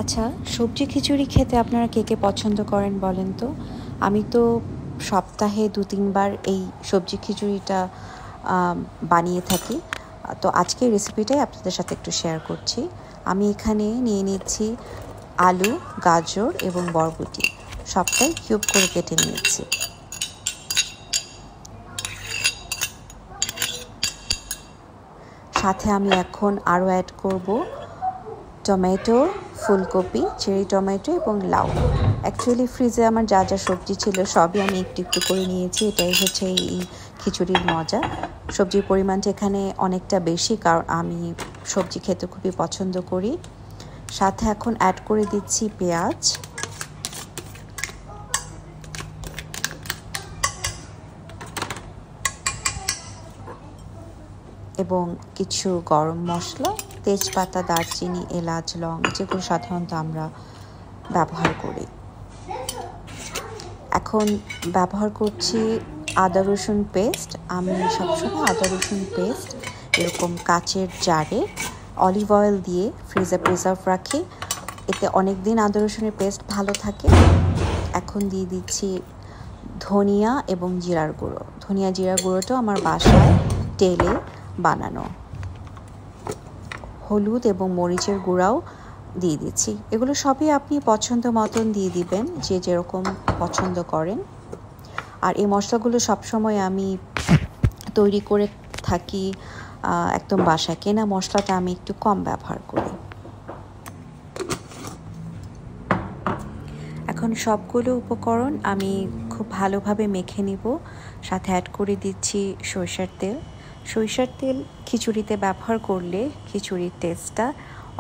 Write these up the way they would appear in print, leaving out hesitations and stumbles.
আচ্ছা, সবজি খিচুড়ি খেতে আপনারা কে কে পছন্দ করেন বলেন তো? আমি তো সপ্তাহে ২-৩ বার এই সবজি খিচুড়িটা বানিয়ে থাকি। তো আজকের রেসিপিটাই আপনাদের সাথে একটু শেয়ার করছি। আমি এখানে নিয়ে নিচ্ছি আলু, গাজর এবং বরবটি। সবটাই কিউব করে কেটে নিয়েছি। সাথে আমি এখন আরও অ্যাড করব টমেটো, ফুলকপি, চেরি টমেটো এবং লাউ। অ্যাকচুয়ালি ফ্রিজে আমার যা যা সবজি ছিল সবই আমি একটু একটু করে নিয়েছি। এটাই হচ্ছে এই খিচুড়ির মজা। সবজির পরিমাণটা এখানে অনেকটা বেশি, কারণ আমি সবজি খেতে খুবই পছন্দ করি। সাথে এখন অ্যাড করে দিচ্ছি পেঁয়াজ, এবং কিছু গরম মশলা, তেজপাতা, দারচিনি, এলাচ, লং, যেগুলো সাধারণত আমরা ব্যবহার করি। এখন ব্যবহার করছি আদা রসুন পেস্ট। আমি সবসময় আদা রসুন পেস্ট এরকম কাচের জারে অলিভ অয়েল দিয়ে ফ্রিজে প্রিজার্ভ রাখি, এতে অনেক দিন আদা রসুনের পেস্ট ভালো থাকে। এখন দিয়ে দিচ্ছি ধনিয়া এবং জিরার গুঁড়ো। ধনিয়া জিরার গুঁড়োটাও আমার বাসায় তেলে বানানো। হলুদ এবং মরিচের গুঁড়াও দিয়ে দিচ্ছি। এগুলো সবই আপনি পছন্দ মতন দিয়ে দিবেন, যে যেরকম পছন্দ করেন। আর এই মশলাগুলো সবসময় আমি তৈরি করে থাকি একদম বাসায়। কেনা মশলাটা আমি একটু কম ব্যবহার করি। এখন সবগুলো উপকরণ আমি খুব ভালোভাবে মেখে নিব। সাথে অ্যাড করে দিচ্ছি সরিষার তেল। সরিষার তেল খিচুড়িতে ব্যবহার করলে খিচুড়ির টেস্টটা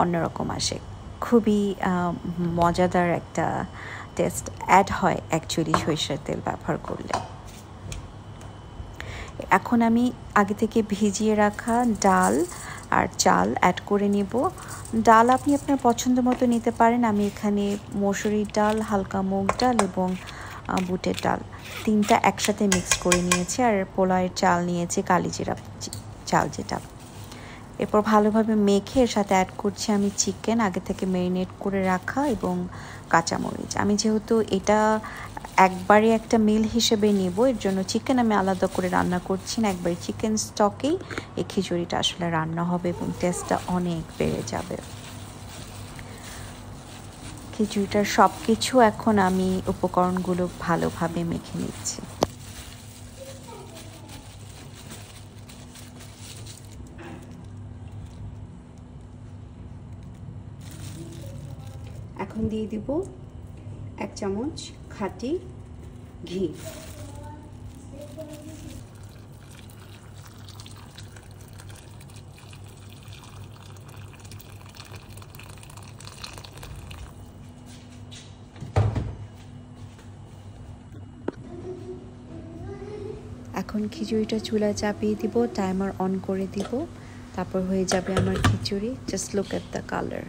অন্যরকম আসে। খুবই মজাদার একটা টেস্ট অ্যাড হয় অ্যাকচুয়ালি সরিষার তেল ব্যবহার করলে। এখন আমি আগে থেকে ভিজিয়ে রাখা ডাল আর চাল অ্যাড করে নিব। ডাল আপনি আপনার পছন্দ মতো নিতে পারেন। আমি এখানে মসুরির ডাল, হালকা মুগ ডাল এবং বুটের ডাল তিনটা একসাথে মিক্স করে নিয়েছি। আর পোলাওয়ের চাল নিয়েছি, কালিজিরা চাল যেটা। এরপর ভালোভাবে মেখে এর সাথে অ্যাড করছি আমি চিকেন আগে থেকে ম্যারিনেট করে রাখা এবং কাঁচামরিচ। আমি যেহেতু এটা একবারে একটা মিল হিসেবে নিব, এর জন্য চিকেন আমি আলাদা করে রান্না করছি না। একবারে চিকেন স্টকেই এই খিচুড়িটা আসলে রান্না হবে এবং টেস্টটা অনেক বেড়ে যাবে। খিচুড়িটার সব কিছু এখন আমি উপকরণগুলো ভালোভাবে মেখে নিচ্ছি। এখন দিয়ে দিব 1 চামচ খাঁটি ঘি। এখন খিচুড়িটা চুলায় চাপিয়ে দিব, টাইমার অন করে দিব, তারপর হয়ে যাবে আমার khichdi. Just look at the colour.